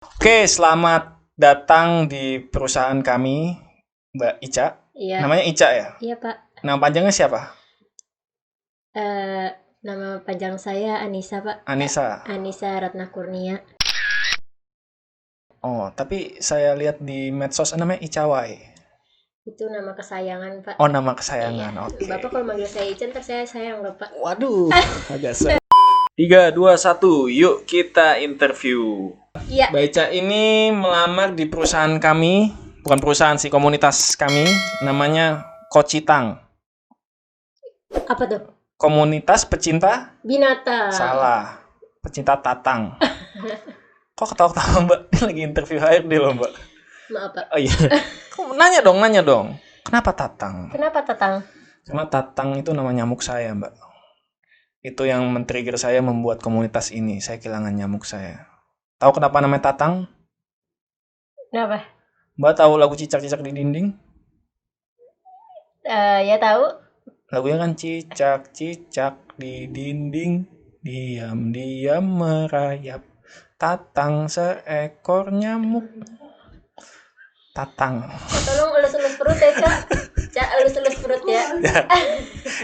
Oke, selamat datang di perusahaan kami, Mbak Ica. Iya. Namanya Ica ya? Iya, Pak. Nama panjangnya siapa? Nama panjang saya Anissa, Pak. Anissa. Anissa Ratna Kurnia. Oh, tapi saya lihat di medsos namanya Icawai. Itu nama kesayangan, Pak. Oh, nama kesayangan. Iya. Oke. Bapak kalau manggil saya Ica, ntar saya sayang, Bapak. Waduh, agak 3, 2, 1, yuk kita interview. Iya. Mbak Ica ini melamar di perusahaan kami, bukan perusahaan sih, komunitas kami, namanya Kocitang. Apa tuh? Komunitas pecinta? Binatang. Salah, pecinta tatang. Kok ketawa-ketawa Mbak? Ini lagi interview HRD loh Mbak. Maaf, Pak. Oh iya. Kok nanya dong. Kenapa tatang? Kenapa tatang? Karena tatang itu nama nyamuk saya Mbak. Itu yang men-trigger saya membuat komunitas ini. Saya kehilangan nyamuk saya. Tahu kenapa namanya tatang? Kenapa? Mbak tahu lagu cicak-cicak di dinding? Ya tahu. Lagunya kan cicak-cicak di dinding, diam-diam merayap. Tatang seekor nyamuk. Tatang. Tolong elus-elus perut ya, Kak. Cak, elus-elus perut ya.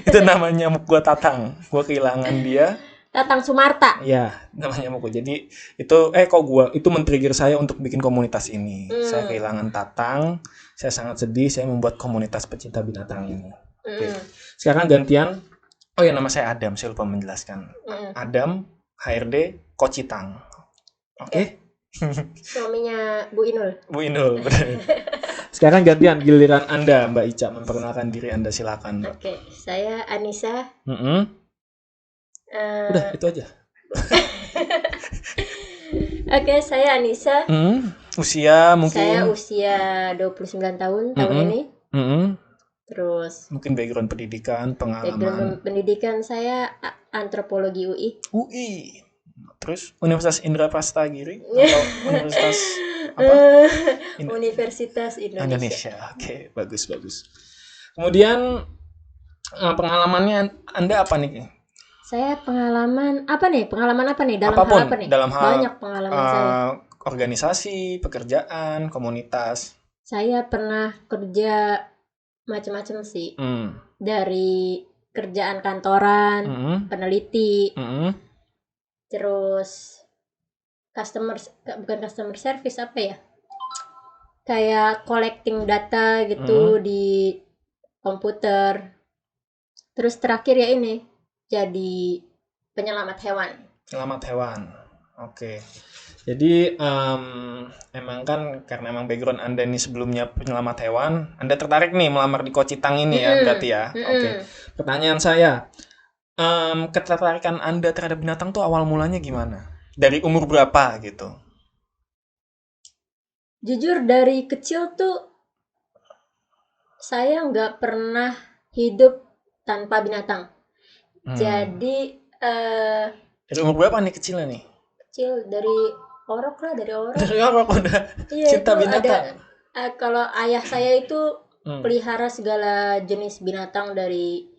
Itu nama nyamuk gua Tatang. Gua kehilangan dia. Tatang Sumarta. Ya, nama nyamuk gua. Jadi itu itu men-trigger saya untuk bikin komunitas ini. Saya kehilangan Tatang. Saya sangat sedih. Saya membuat komunitas pecinta binatang ini. Oke. Sekarang gantian. Oh ya, nama saya Adam. Saya lupa menjelaskan. Adam, HRD, Kocitang. Oke. Suaminya Bu Inul. Bu Inul, benar. Sekarang gantian giliran Anda, Mbak Ica, memperkenalkan diri Anda, silakan. Oke, saya Anissa. Udah, itu aja. Oke, saya Anissa. Usia mungkin? Saya usia 29 tahun ini. Terus mungkin background pendidikan, pengalaman. Background pendidikan saya antropologi UI. UI. Terus Universitas Indra Prasta Giri atau Universitas apa? Universitas Indonesia. Oke, bagus. Kemudian pengalamannya Anda apa nih? Saya pengalaman apa nih? Dalam apapun, hal apa nih? Dalam hal banyak pengalaman saya. Organisasi, pekerjaan, komunitas. Saya pernah kerja macam-macam sih. Dari kerjaan kantoran, peneliti. Terus bukan customer service, apa ya? Kayak collecting data gitu di komputer. Terus terakhir ya ini, jadi penyelamat hewan. Oke. Jadi emang kan karena emang background Anda ini sebelumnya penyelamat hewan, Anda tertarik nih melamar di Kocitang ini ya, berarti ya. Oke. Pertanyaan saya, ketertarikan Anda terhadap binatang tuh awal mulanya gimana? Dari umur berapa gitu? Jujur dari kecil tuh saya nggak pernah hidup tanpa binatang. Jadi dari umur berapa nih kecilnya nih? Kecil dari orok. Dari orok udah cinta binatang. Kalau ayah saya itu pelihara segala jenis binatang dari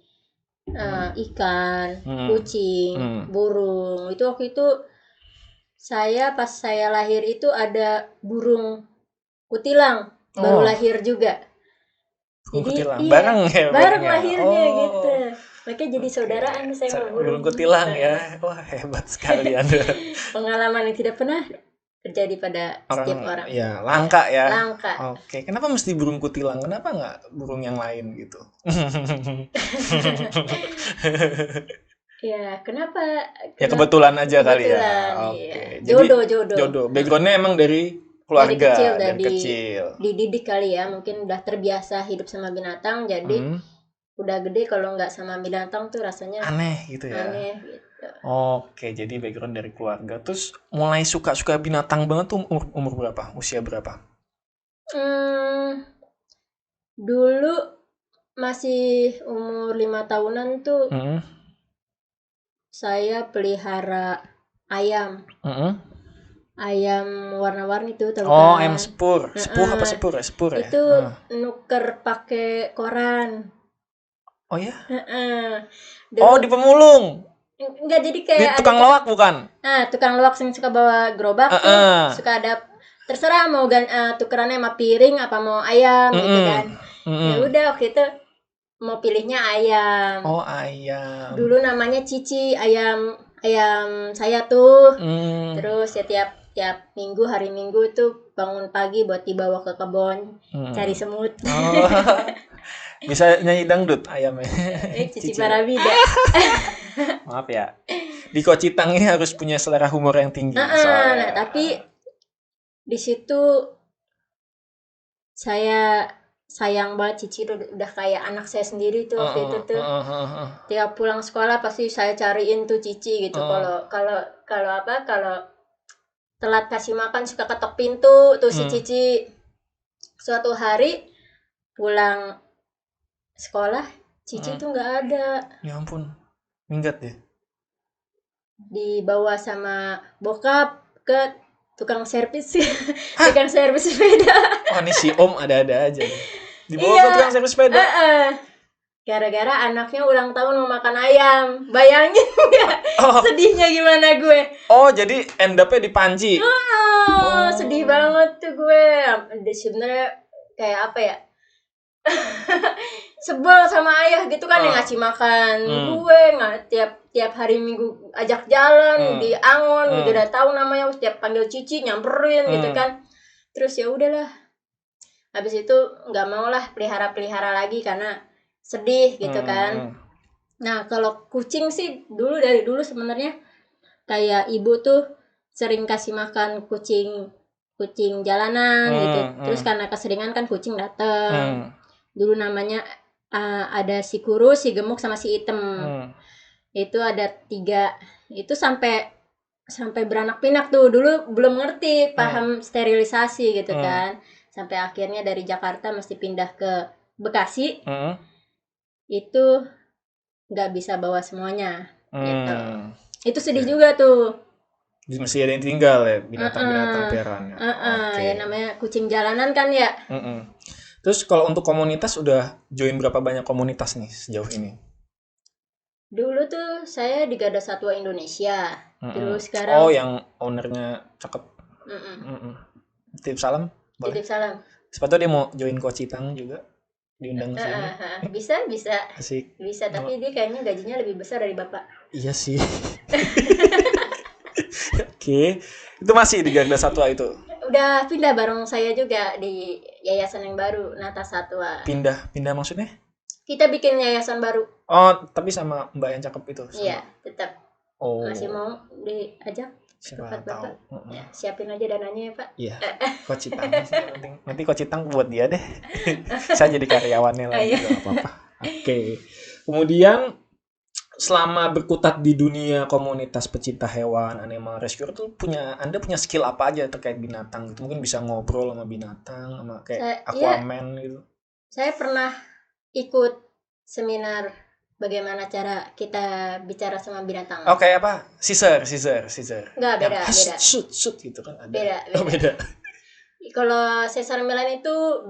ikan, kucing, burung. Itu waktu itu pas saya lahir itu ada burung kutilang baru lahir juga. Jadi bareng lahirnya gitu. Makanya jadi saudaraan saya sama burung kutilang ya. Wah, hebat sekali Anda. Pengalaman yang tidak pernah terjadi pada setiap orang. Iya, langka ya. Langka. Oke, kenapa mesti burung kutilang? Kenapa nggak burung yang lain gitu? Ya, kenapa? Ya kebetulan aja kali ya. Oke. Jodoh. Backgroundnya emang dari keluarga, dari kecil. Dididik kali ya, mungkin udah terbiasa hidup sama binatang, jadi udah gede kalau nggak sama binatang tuh rasanya aneh gitu ya. Aneh gitu. Oke, jadi background dari keluarga. Terus mulai suka binatang banget tuh umur berapa? Usia berapa? Dulu masih umur 5 tahunan tuh saya pelihara ayam. Ayam warna-warni tuh, tahu kan? Ayam sepur. Apa sepur ya? Itu nuker pakai koran. Oh ya? Di pemulung. Enggak, jadi kayak di tukang loak bukan? Tukang loak yang suka bawa gerobak tuh, suka ada terserah mau tukerannya sama piring apa mau ayam gitu kan. Ya udah waktu itu mau pilihnya ayam. Oh, ayam. Dulu namanya Cici, ayam saya tuh. Terus ya tiap minggu, hari Minggu tuh bangun pagi buat dibawa ke kebun cari semut. Oh. Bisa nyanyi dangdut ayamnya. Cici Parabida. Maaf ya. Di Kocitang ini harus punya selera humor yang tinggi. Nah, tapi di situ saya sayang banget Cici udah kayak anak saya sendiri tuh waktu itu tuh. Tiap pulang sekolah pasti saya cariin tuh Cici gitu. Kalau telat kasih makan suka ketok pintu tuh si Cici. Suatu hari pulang sekolah Cici tuh nggak ada. Ya ampun, minggat ya. Dibawa sama bokap ke tukang servis sepeda. Oh, ini si Om ada-ada aja. Dibawa ke tukang servis sepeda. Gara-gara anaknya ulang tahun mau makan ayam. Bayangin ya, sedihnya gimana gue. Oh, jadi end up-nya di panci. Sedih banget tuh gue. Sebenarnya kayak apa ya? Sebel sama ayah gitu kan yang ngasih makan gue nggak tiap hari Minggu ajak jalan di Angon gitu, udah tahu namanya, setiap panggil Cici nyamperin gitu kan. Terus ya udahlah, habis itu nggak mau lah pelihara lagi karena sedih gitu kan. Nah kalau kucing sih dari dulu sebenarnya kayak ibu tuh sering kasih makan kucing jalanan gitu. Terus karena keseringan kan kucing dateng. Dulu namanya ada si kurus, si gemuk, sama si hitam. Itu ada 3. Itu sampai beranak pinak tuh. Dulu belum ngerti paham sterilisasi gitu kan. Sampai akhirnya dari Jakarta mesti pindah ke Bekasi. Itu nggak bisa bawa semuanya gitu. Itu sedih juga tuh. Masih ada yang tinggal ya binatang-binatang peliharaannya. Ya namanya kucing jalanan kan ya. Terus kalau untuk komunitas udah join berapa banyak komunitas nih sejauh ini? Dulu tuh saya di Garda Satwa Indonesia. Terus sekarang yang ownernya cakep. Titip salam. Boleh. Titip salam. Sepatu dia mau join Kocitang juga, diundang ke sini. Bisa. Asik. Bisa, tapi dia kayaknya gajinya lebih besar dari Bapak. Iya sih. Oke. Itu masih di Garda Satwa itu? Udah pindah bareng saya juga di yayasan yang baru, Nata Satwa. Pindah maksudnya? Kita bikin yayasan baru. Oh, tapi sama Mbak yang cakep itu? Iya, tetap. Masih mau diajak? Siapa tahu. Ya, siapin aja dananya ya Pak. Iya. Kocitang sih yang penting. Nanti Kocitang buat dia deh. Saya jadi karyawannya lagi, gak apa-apa. Oke. Kemudian selama berkutat di dunia komunitas pecinta hewan, animal rescue tuh Anda punya skill apa aja terkait binatang gitu? Mungkin bisa ngobrol sama binatang, sama kayak Aquaman gitu. Saya pernah ikut seminar bagaimana cara kita bicara sama binatang. Oke, apa? Caesar. Enggak, beda. Shoot gitu kan ada. Beda. Kalau Cesar Millan itu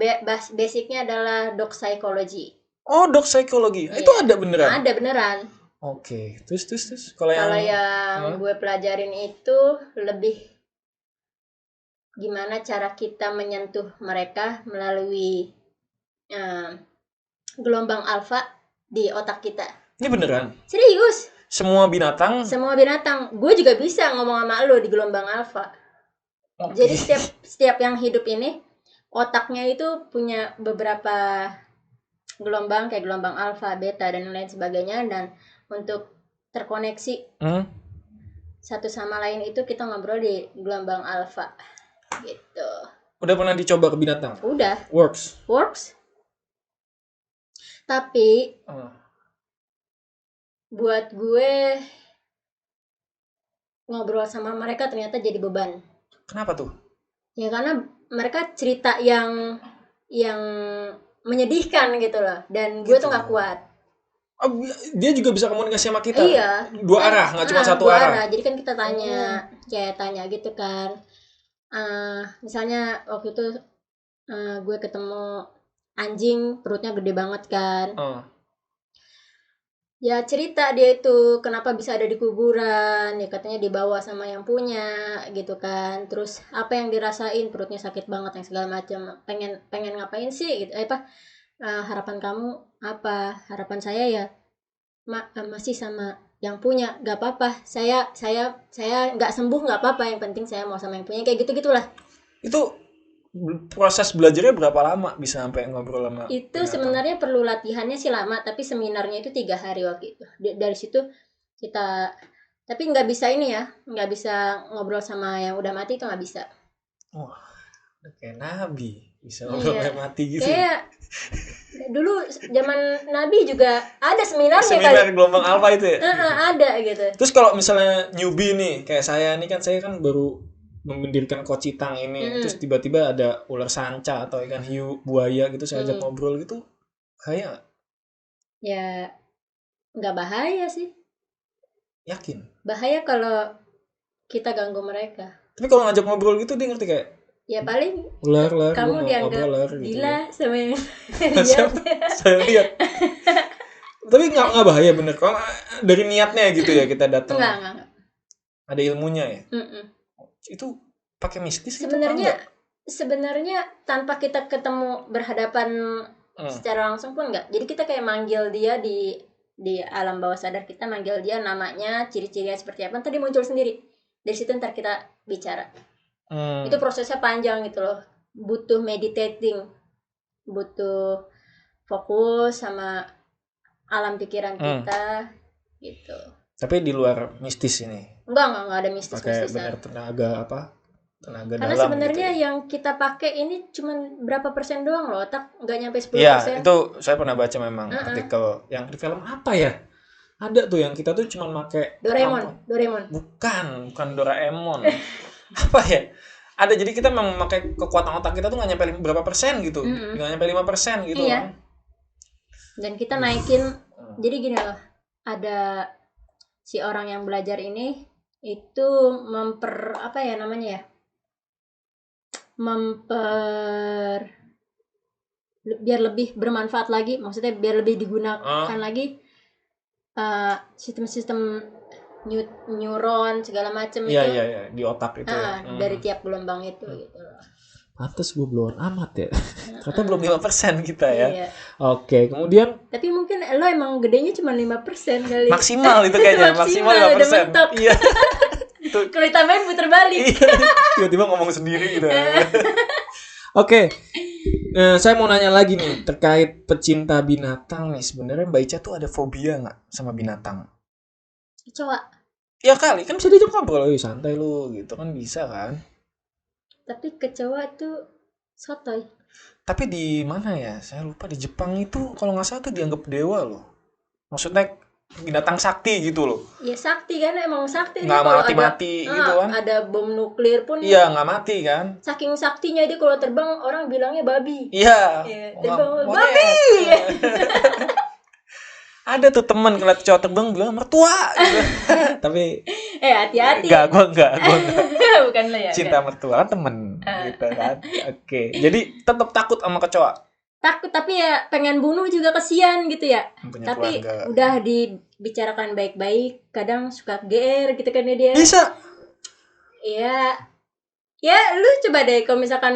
basicnya adalah dog psychology. Oh, dog psychology. Itu ada beneran? Ada beneran. Oke. Terus kalau yang gue pelajarin itu lebih gimana cara kita menyentuh mereka melalui gelombang alfa di otak kita. Ini beneran? Serius? Semua binatang? Gue juga bisa ngomong sama lo di gelombang alfa. Jadi setiap yang hidup ini otaknya itu punya beberapa gelombang kayak gelombang alfa, beta dan lain sebagainya, dan untuk terkoneksi satu sama lain itu kita ngobrol di gelombang alfa gitu. Udah pernah dicoba ke binatang? Udah. Works. Tapi buat gue ngobrol sama mereka ternyata jadi beban. Kenapa tuh? Ya karena mereka cerita yang menyedihkan gitu loh, dan gue tuh nggak kuat. Dia juga bisa komunikasi sama kita? Iya. Dua arah, nggak cuma satu arah. Jadi kan kita tanya gitu kan. Misalnya waktu itu gue ketemu anjing perutnya gede banget kan. Ya cerita dia itu kenapa bisa ada di kuburan, ya katanya dibawa sama yang punya gitu kan. Terus apa yang dirasain, perutnya sakit banget yang segala macam. Pengen pengen ngapain sih gitu. Harapan kamu apa? Harapan saya ya masih sama yang punya, gak apa-apa. Saya nggak sembuh nggak apa-apa. Yang penting saya mau sama yang punya, kayak gitu-gitulah. Itu proses belajarnya berapa lama bisa sampai ngobrol sama Itu binatang? sebenarnya perlu latihannya sih lama, tapi seminarnya itu 3 hari waktu itu. Dari situ kita, tapi nggak bisa ini ya, nggak bisa ngobrol sama yang udah mati, itu nggak bisa. Wah, udah kayak nabi, bisa ngobrol Iya, kayak mati gitu. kayak dulu zaman Nabi juga ada seminarnya kali. Seminar gelombang alpha itu ya. Ada gitu. Terus kalau misalnya newbie nih, kayak saya nih kan, saya kan baru mendirikan kocitang ini, terus Mm-mm. tiba-tiba ada ular sanca atau ikan hiu, buaya gitu, saya ajak Mm-mm. ngobrol gitu, kayak Ya nggak bahaya sih. yakin. Bahaya kalau kita ganggu mereka. Tapi kalau ngajak ngobrol gitu dia ngerti kayak Ya paling ular, ular, gue kamu mau dianggap ngobrol ular gitu. gila sama yang Saya, lihat. saya lihat. Tapi nggak bahaya bener. Kalau dari niatnya gitu ya kita datang, Enggak. ada ilmunya ya. Mm-mm. Itu pakai mistis gitu apa Sebenarnya enggak? sebenarnya tanpa kita ketemu berhadapan secara langsung pun enggak. Jadi kita kayak manggil dia di alam bawah sadar, kita manggil dia namanya, ciri-cirinya seperti apa, tadi muncul sendiri. Dari situ ntar kita bicara. Itu prosesnya panjang gitu loh. Butuh meditating, butuh fokus sama alam pikiran kita gitu. Tapi di luar mistis ini. Enggak ada Pakai mistis-mistisan. bener tenaga apa? Tenaga Karena dalam gitu sebenarnya ya. yang kita pakai ini cuma berapa persen doang loh, otak nggak nyampe 10%. Iya, itu saya pernah baca memang Uh-uh. artikel yang di film apa ya? Ada tuh yang kita tuh cuma pakai kemampuan. Doraemon. Bukan Doraemon. Apa ya? Ada, jadi kita memang memakai kekuatan otak kita tuh nggak nyampe berapa persen gitu. Mm-mm. Nggak nyampe 5% gitu Iya. kan. Dan kita naikin, jadi gini loh, ada si orang yang belajar ini itu apa ya namanya ya, biar lebih bermanfaat lagi, maksudnya biar lebih digunakan lagi sistem-sistem neuron segala macam Iya, itu. iya, di otak itu ya. Dari tiap gelombang itu gitu loh. Pantes gue belum amat ya. Ternyata belum 5% kita ya. Iya. Oke, kemudian Tapi mungkin lo emang gedenya cuma 5% kali. maksimal itu kayaknya, maksimal 5%. Udah mentok. Iya. Kalau ditambahin puter balik. Iya. Tiba-tiba ngomong sendiri gitu. Oke. Saya mau nanya lagi nih terkait pecinta binatang nih. Sebenarnya Mbak Ica tuh ada fobia nggak sama binatang? Coba. Ya kali, kan bisa diajak ngobrol, santai lu gitu kan, bisa kan? Tapi kecoa tuh sotoy. Tapi di mana ya? Saya lupa, di Jepang itu kalau nggak salah tuh dianggap dewa loh. Maksudnya binatang sakti gitu loh. Ya sakti kan, emang sakti Nggak dia kalau mati-mati gitu kan. ada bom nuklir pun. Iya, nggak mati kan. Saking saktinya dia kalau terbang orang bilangnya babi. Iya. Terbang babi. Ada tuh teman ngeliat cowok terbang bilang mertua gitu. Tapi hati-hati. gue enggak. Bukan lo ya. Cinta mertua kan temen gitu kan. Oke. Jadi tetap takut sama kecoa. Takut, tapi ya pengen bunuh juga, kesian gitu ya. Punya Tapi keluarga. udah dibicarakan baik-baik, kadang suka GR gitu kan dia. Bisa. Iya. Ya lu coba deh kalau misalkan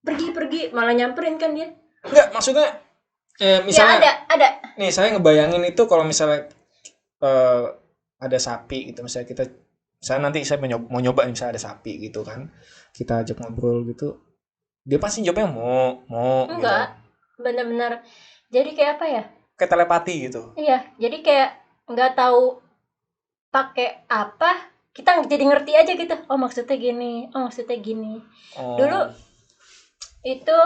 pergi malah nyamperin kan dia. Enggak, maksudnya misalnya ya ada. Nih saya ngebayangin itu kalau misalnya ada sapi gitu, misalnya saya mau nyoba misalnya ada sapi gitu kan, kita ajak ngobrol gitu, dia pasti jawabnya mau enggak gitu. Benar-benar jadi kayak apa ya, kayak telepati gitu. Iya, jadi kayak nggak tahu pakai apa, kita jadi ngerti aja gitu. Oh maksudnya gini, Dulu itu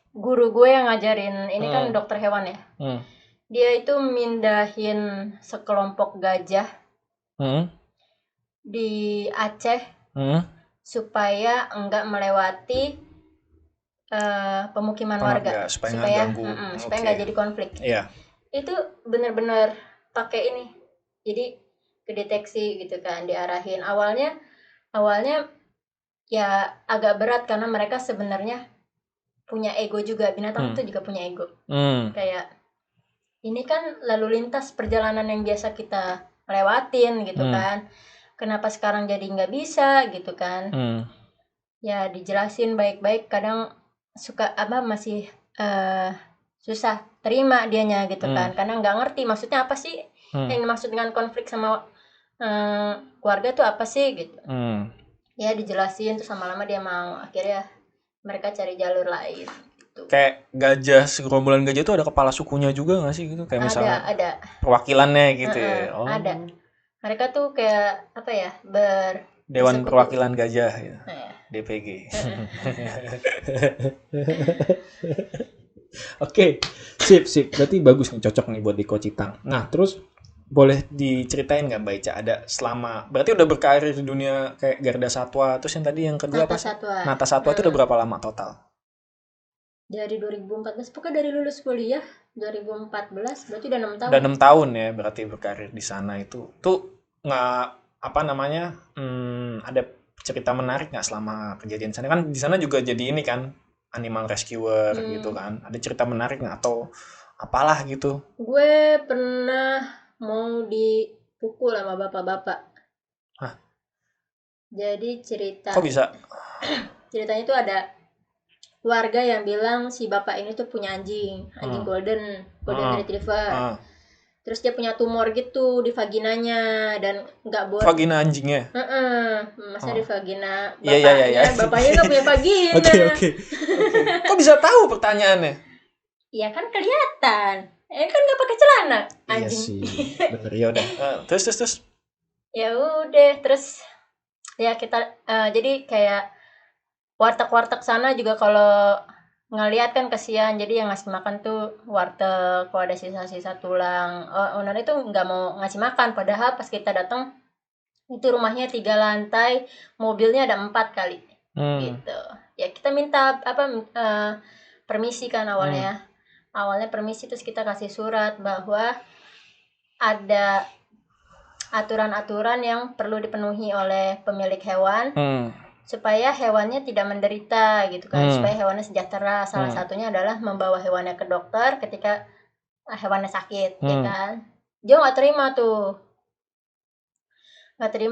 guru gue yang ngajarin ini kan dokter hewan ya. Dia itu mindahin sekelompok gajah di Aceh supaya enggak melewati pemukiman warga, supaya enggak jadi konflik. Iya. Itu benar-benar pakai ini, jadi kedeteksi gitu kan, diarahin. Awalnya ya agak berat karena mereka sebenarnya punya ego juga, binatang itu juga punya ego. Kayak ini kan lalu lintas perjalanan yang biasa kita lewatin gitu kan. Kenapa sekarang jadi nggak bisa gitu kan? Ya dijelasin baik-baik, kadang suka masih susah terima dianya gitu kan, karena nggak ngerti maksudnya apa sih yang dimaksud dengan konflik sama keluarga tuh apa sih gitu. Ya dijelasin, terus lama-lama dia mau, akhirnya mereka cari jalur lain gitu. Kayak gajah, segerombolan gajah itu ada kepala sukunya juga nggak sih gitu, kayak misalnya ada perwakilannya gitu ya. Ada, mereka tuh kayak apa ya, Dewan Perwakilan Gajah ya. DPG. Oke, sip. Berarti bagus nih, cocok nih buat di Kocitang. Nah, terus boleh diceritain nggak Mbak Ica, ada selama berarti udah berkarir di dunia kayak Garda Satwa, terus yang tadi yang kedua apa sih? Nata Satwa itu udah berapa lama total? Dari 2014, pokoknya dari lulus kuliah 2014, berarti udah 6 tahun. Udah 6 tahun ya berarti berkarir di sana itu. Tuh nggak apa namanya? Ada cerita menarik nggak selama kejadian sana? Kan di sana juga jadi ini kan, animal rescuer gitu kan. Ada cerita menarik nggak atau apalah gitu? Gue pernah mau dipukul sama bapak-bapak. Hah? Jadi cerita. Kok bisa? Ceritanya tuh ada keluarga yang bilang si bapak ini tuh punya anjing golden retriever. Terus dia punya tumor gitu di vaginanya dan nggak boleh. Vagina anjingnya? Masa di vagina bapaknya? Iya. Bapaknya nggak punya vagina. Oke. Kok bisa tahu pertanyaannya? Iya kan kelihatan. Kan nggak pakai celana anjing. Iya sih. Bener ya udah. Terus. Ya udah, terus ya kita jadi kayak warteg sana juga kalau ngeliat kan kesian, jadi yang ngasih makan tuh warteg. Kalau ada sisa-sisa tulang, owner itu nggak mau ngasih makan, padahal pas kita datang itu rumahnya 3 lantai, mobilnya ada 4 kali gitu. Ya kita minta permisi kan awalnya permisi, terus kita kasih surat bahwa ada aturan-aturan yang perlu dipenuhi oleh pemilik hewan supaya hewannya tidak menderita gitu kan, supaya hewannya sejahtera. Salah satunya adalah membawa hewannya ke dokter ketika hewannya sakit, ya kan. Dia nggak terima,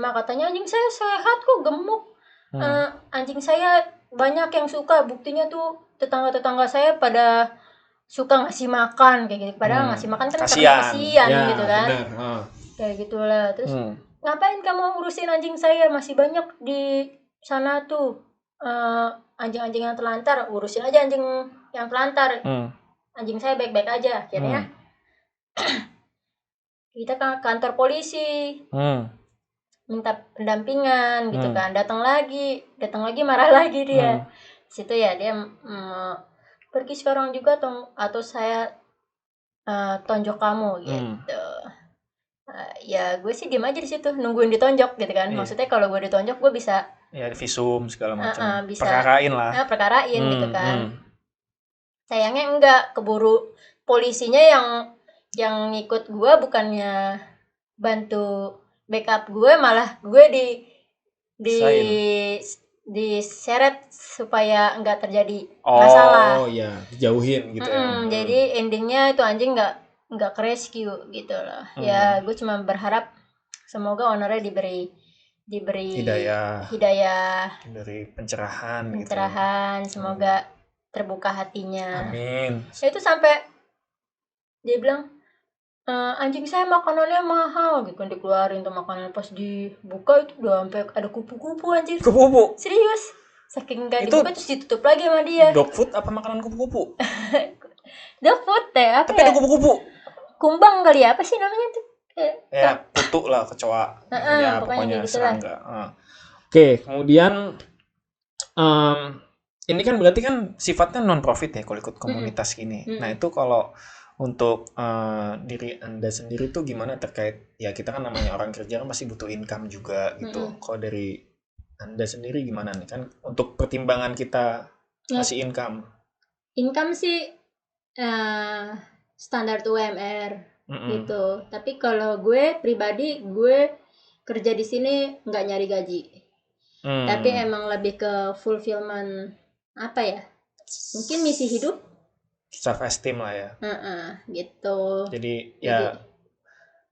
katanya anjing saya sehat kok, gemuk. Anjing saya banyak yang suka, buktinya tuh tetangga saya pada suka ngasih makan kayak gitu, padahal ngasih makan kan karena kasihan ya, gitu kan. Kayak gitulah. Terus ngapain kamu urusin anjing saya, masih banyak di sana tuh anjing-anjing yang terlantar, urusin aja anjing yang terlantar. Anjing saya baik-baik aja. Akhirnya kita ke kantor polisi, minta pendampingan gitu kan. Datang lagi marah lagi dia. Situ ya dia pergi sekarang juga atau saya tonjok kamu gitu. Ya gue sih diem aja di situ nungguin ditonjok gitu kan. Maksudnya kalau gue ditonjok gue bisa ya visum segala macam, perkarain gitu kan. Sayangnya enggak, keburu polisinya yang ngikut gue, bukannya bantu backup gue, malah gue diseret supaya enggak terjadi masalah. Oh iya, dijauhin gitu ya. Jadi endingnya itu anjing enggak ke rescue gitu loh. Ya gue cuma berharap semoga ownernya diberi hidayah, dari pencerahan gitu. Semoga terbuka hatinya. Amin. Itu sampai dia bilang anjing saya makanannya mahal gitu kan, dikeluarin tuh makanan, pas dibuka itu udah sampai ada kupu-kupu anjir. Kupu-kupu? Serius. Saking gak dibuka terus ditutup lagi sama dia. Dog food apa makanan kupu-kupu? Dog food apa tapi ya? Ada kupu-kupu. Kumbang kali ya, apa sih namanya tuh? Ya kutu lah, kecoa. Ya pokoknya gitu serangga. Oke, kemudian ini kan berarti kan sifatnya non profit ya kalau ikut komunitas gini. Nah itu kalau untuk diri Anda sendiri tuh gimana terkait, ya kita kan namanya orang kerja kan pasti butuh income juga gitu. Kalau dari Anda sendiri gimana nih kan untuk pertimbangan kita masih income? Income sih standar UMR gitu. Tapi kalau gue pribadi, gue kerja di sini nggak nyari gaji. Tapi emang lebih ke fulfillment, apa ya? Mungkin misi hidup. self esteem lah ya. Gitu. Jadi ya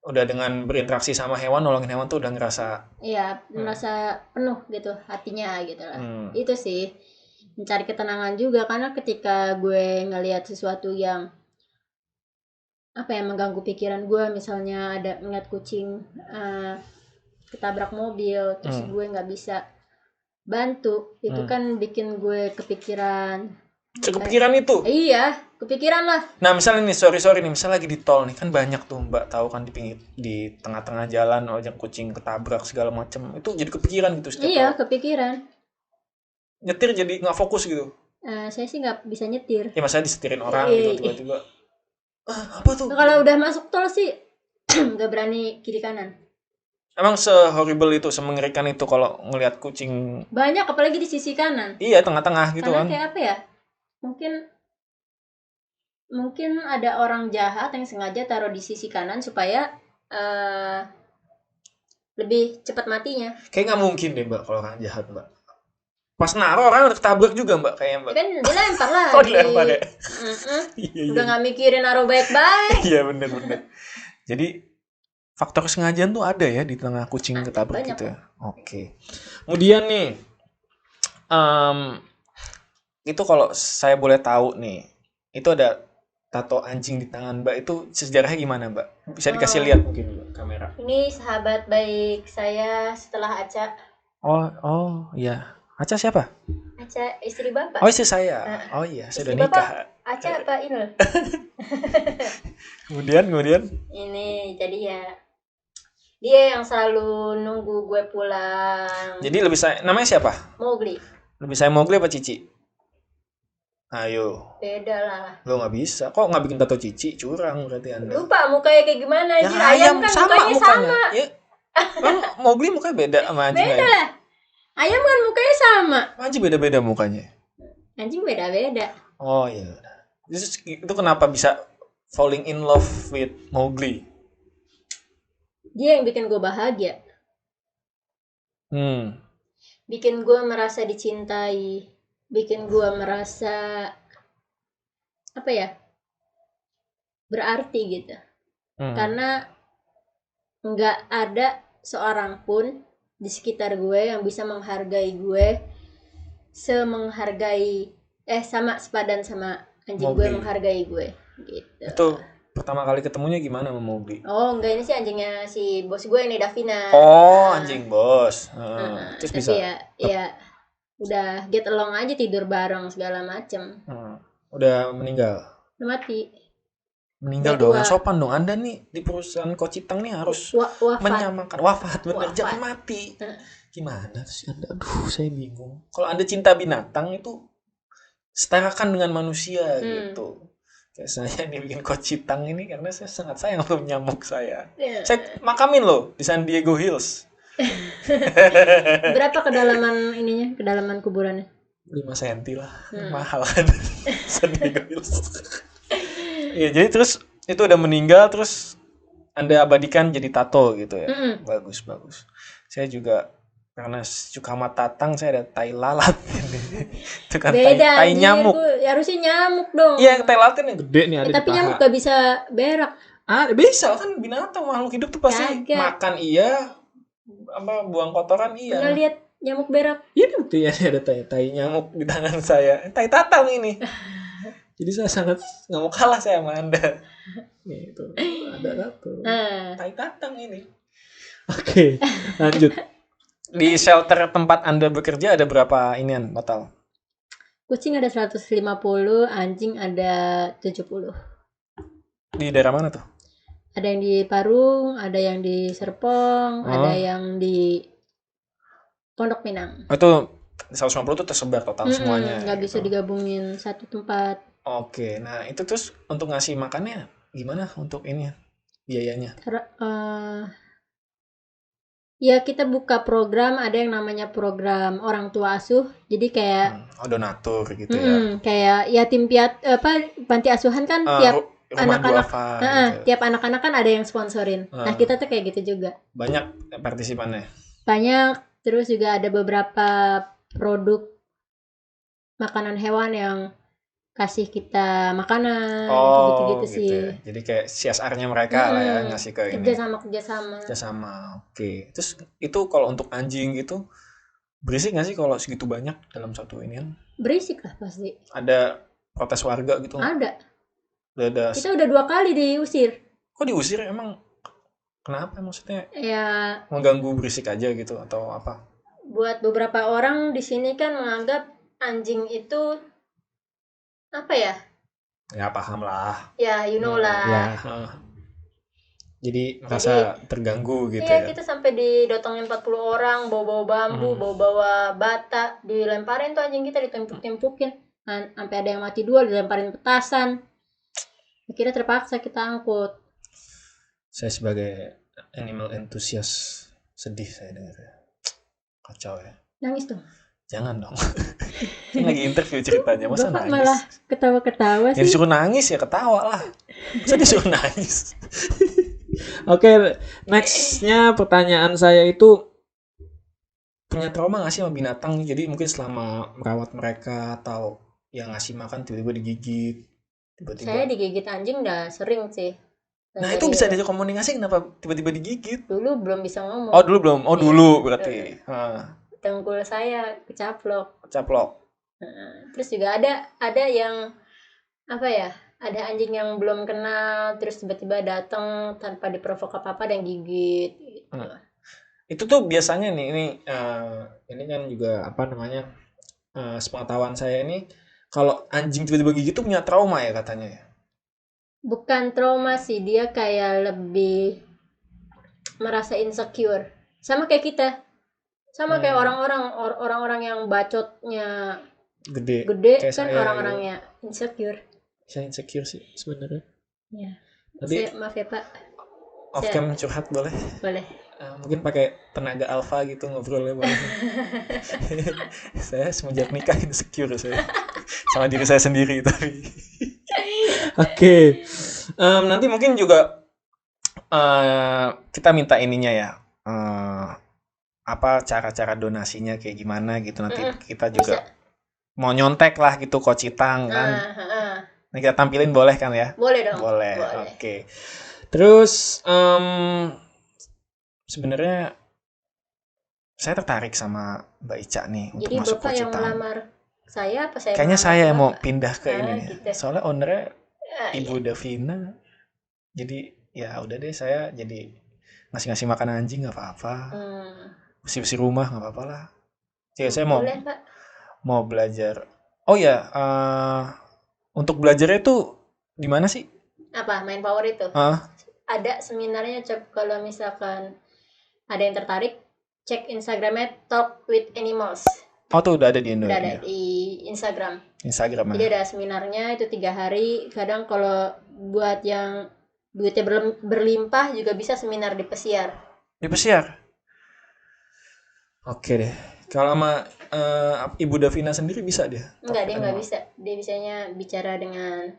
udah dengan berinteraksi sama hewan, nolongin hewan tuh udah ngerasa merasa penuh gitu hatinya gitu lah. Itu sih mencari ketenangan juga, karena ketika gue ngelihat sesuatu yang mengganggu pikiran gue, misalnya ada ngeliat kucing ketabrak mobil terus gue nggak bisa bantu, itu kan bikin gue kepikiran itu. Iya, kepikiran lah. Nah misalnya nih, sorry nih, misalnya lagi di tol nih, kan banyak tuh Mbak tahu kan di tengah-tengah jalan yang kucing ketabrak segala macem, itu jadi kepikiran gitu setiap Iya, kepikiran. Nyetir jadi nggak fokus gitu. Saya sih nggak bisa nyetir. Ya masa disetirin orang gitu tiba-tiba. Apa tuh? Kalau udah masuk tol sih nggak berani kiri kanan. Emang se-horrible itu, semengerikan itu kalau ngelihat kucing. Banyak, apalagi di sisi kanan. Iya, tengah-tengah gitu karena kan. Kayak apa ya? Mungkin ada orang jahat yang sengaja taruh di sisi kanan supaya lebih cepat matinya. Kayak nggak mungkin deh Mbak kalau orang jahat Mbak. Pas naruh orang udah ketabrak juga Mbak kayaknya Mbak. Kan dilempar lah. Dilempar ya. Udah nggak mikirin naruh baik-baik. Iya bener. Jadi faktor kesengajaan tuh ada ya di tengah kucing ketabrak gitu ya. Oke. Kemudian nih, itu kalau saya boleh tahu nih, itu ada tato anjing di tangan Mbak, itu sejarahnya gimana Mbak? Bisa dikasih lihat mungkin Mbak, kamera. Ini sahabat baik saya setelah Aca. Oh iya. Aca siapa? Aca istri Bapak. Oh istri saya. Oh iya, saya udah nikah. Aca apa Inul? Kemudian ini jadi ya dia yang selalu nunggu gue pulang. Jadi lebih saya, namanya siapa? Mowgli. Lebih saya Mowgli apa Cici? Ayo. Beda lah. Lo nggak bisa. Kok nggak bikin tato Cici? Curang berarti Anda. Lupa mukanya kayak gimana aja. Ya, ayam kan sama mukanya. Ya. Mowgli mukanya beda sama anjing. Beda lah. Ayam kan mukanya sama. Anjing beda-beda mukanya. Anjing beda-beda. Oh iya. Itu kenapa bisa falling in love with Mowgli? Dia yang bikin gue bahagia. Bikin gue merasa dicintai. Bikin gue merasa berarti gitu. Karena nggak ada seorang pun di sekitar gue yang bisa menghargai gue sama sepadan sama anjing Mowgli. Gue menghargai gue gitu. Itu pertama kali ketemunya gimana sama Mowgli? Oh enggak, ini sih anjingnya si bos gue nih, Davina. Oh anjing bos. Terus tapi bisa ya udah get along aja, tidur bareng segala macem. Udah meninggal? Udah mati. Meninggal dong, sopan dong. Anda nih di perusahaan Kocitang nih harus menyamakan wafat bener, jangan mati. Gimana sih Anda? Aduh, saya bingung. Kalau Anda cinta binatang itu setarakan dengan manusia gitu. Kayak saya nih bikin Kocitang ini karena saya sangat sayang sama nyamuk saya. Saya makamin loh di San Diego Hills. Berapa kedalaman kuburannya? 5 cm lah. Mahal kan. San Diego Hills. Iya, jadi terus itu udah meninggal, terus Anda abadikan jadi tato gitu ya. Bagus. Saya juga karena suka sama tatang, saya ada tai lalat ini. Itu kan tai nyamuk. Harusnya nyamuk dong. Iya, tai lalat yang gede nih ada di paha. Tapi nyamuk gak bisa berak. Bisa kan, binatang makhluk hidup tuh pasti makan iya, buang kotoran iya. Pernah lihat nyamuk berak? Iya, buktinya ada tai nyamuk di tangan saya. Tai tatang ini. Jadi saya sangat nggak mau kalah saya sama Anda. Nih, itu ada tato. Tai tatang ini. Oke, lanjut. Di shelter tempat Anda bekerja ada berapa inian total? Kucing ada 150, anjing ada 70. Di daerah mana tuh? Ada yang di Parung, ada yang di Serpong, ada yang di Pondok Pinang. Itu 150 itu tersebar total semuanya. Nggak bisa digabungin satu tempat. Oke, nah itu terus untuk ngasih makannya gimana untuk ini biayanya? Ya kita buka program, ada yang namanya program orang tua asuh. Jadi kayak donatur gitu ya. Kayak yatim panti asuhan kan tiap anak-anak tiap anak-anak kan ada yang sponsorin. Nah, kita tuh kayak gitu juga. Banyak partisipannya. Banyak, terus juga ada beberapa produk makanan hewan yang kasih kita makanan gitu-gitu sih. Ya. Jadi kayak CSR-nya mereka lah ya, ngasih ke ini. Kerjasama. Oke. Terus itu kalau untuk anjing gitu berisik nggak sih kalau segitu banyak dalam satu inian? Berisik lah pasti. Ada protes warga gitu? Ada. Kita udah 2 kali diusir. Kok diusir emang? Kenapa maksudnya? Ya. Mengganggu berisik aja gitu atau apa? Buat beberapa orang di sini kan menganggap anjing itu apa ya? Ya paham lah. Ya you know lah. Ya. Jadi merasa terganggu gitu ya. Iya, kita sampai didotongin 40 orang, bawa-bawa bambu, bawa-bawa bata, dilemparin tuh anjing kita, ditempuk-tempukin. Sampai ada yang mati 2, dilemparin petasan. Akhirnya terpaksa kita angkut. Saya sebagai animal enthusiast sedih saya dengar. Kacau ya. Nangis dong. Jangan dong. Kan lagi interview ceritanya, masa Bapak nangis? Malah ketawa-ketawa sih. Yang disuruh nangis ya ketawa lah. Masa disuruh nangis? Oke, nextnya pertanyaan saya itu, punya trauma gak sih sama binatang? Jadi mungkin selama merawat mereka atau yang ngasih makan tiba-tiba digigit. Saya digigit anjing udah sering sih. Nah itu bisa diajak komunikasi, kenapa tiba-tiba digigit? Dulu belum bisa ngomong. Oh dulu belum? Oh dulu berarti. Dengkul saya kecaplok. Terus juga ada yang apa ya? Ada anjing yang belum kenal terus tiba-tiba datang tanpa diprovok apa-apa dan gigit gitu. Itu tuh biasanya nih ini kan juga apa namanya? Sepengetahuan saya ini, kalau anjing tiba-tiba gigit tuh punya trauma ya katanya ya. Bukan trauma sih, dia kayak lebih merasa insecure. Sama kayak kita. Sama kayak orang-orang yang bacotnya gede kan orang-orangnya insecure. Saya insecure sih sebenarnya. Ya. Tapi maaf ya Pak. Off cam curhat boleh? Boleh. Mungkin pakai tenaga alfa gitu ngobrolnya boleh. Saya semenjak nikah insecure saya. Sama diri saya sendiri tapi. Oke. Nanti mungkin juga kita minta ininya ya. Apa cara-cara donasinya kayak gimana gitu, nanti kita juga mau nyontek lah gitu Kocitang kan. Nah, kita tampilin boleh kan ya? Boleh dong. Boleh. Oke. Terus sebenarnya saya tertarik sama Mbak Ica nih. Jadi untuk masuk Bapak Kocitang. Yang melamar saya apa saya? Kayaknya saya yang mau pindah ke ini nih. Gitu. Soalnya ownernya Ibu Davina. Jadi ya udah deh, saya jadi ngasih makan anjing nggak apa-apa. Bersih rumah nggak apa-apa lah. Jadi saya mau belajar. Oh ya, untuk belajarnya itu di mana sih? Apa? Main Power itu? Ada seminarnya, kalau misalkan ada yang tertarik, cek Instagramnya Talk with Animals. Oh tuh udah ada di Indo. Udah ada di Instagram. Instagram. Jadi ada seminarnya itu 3 hari. Kadang kalau buat yang duitnya berlimpah juga bisa seminar di Pesiar. Di Pesiar? Oke deh. Kalau sama Ibu Davina sendiri bisa dia? Enggak, dia nggak bisa. Dia bisanya bicara dengan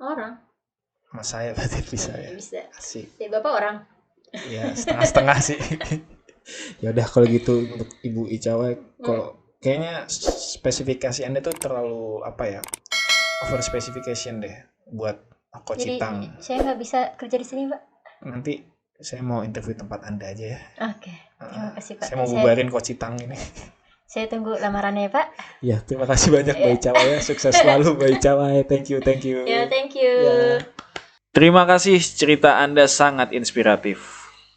orang. Mas saya berarti bisa ya? Bisa. Asik. Ya, Bapak orang? Iya, setengah-setengah sih. Ya udah kalau gitu untuk Ibu Icawa, kalau kayaknya spesifikasi Anda tuh terlalu apa ya? Over specification deh buat Kocitang. Jadi saya nggak bisa kerja di sini, Pak. Nanti saya mau interview tempat Anda aja ya. Oke. Terima kasih, Pak. Saya mau bubarin Kocitang ini. Saya tunggu lamarannya ya, Pak. Ya, terima kasih banyak Mbak Icawa ya. Sukses selalu Mbak Icawa. Thank you. Ya, thank you. Ya. Terima kasih, cerita Anda sangat inspiratif.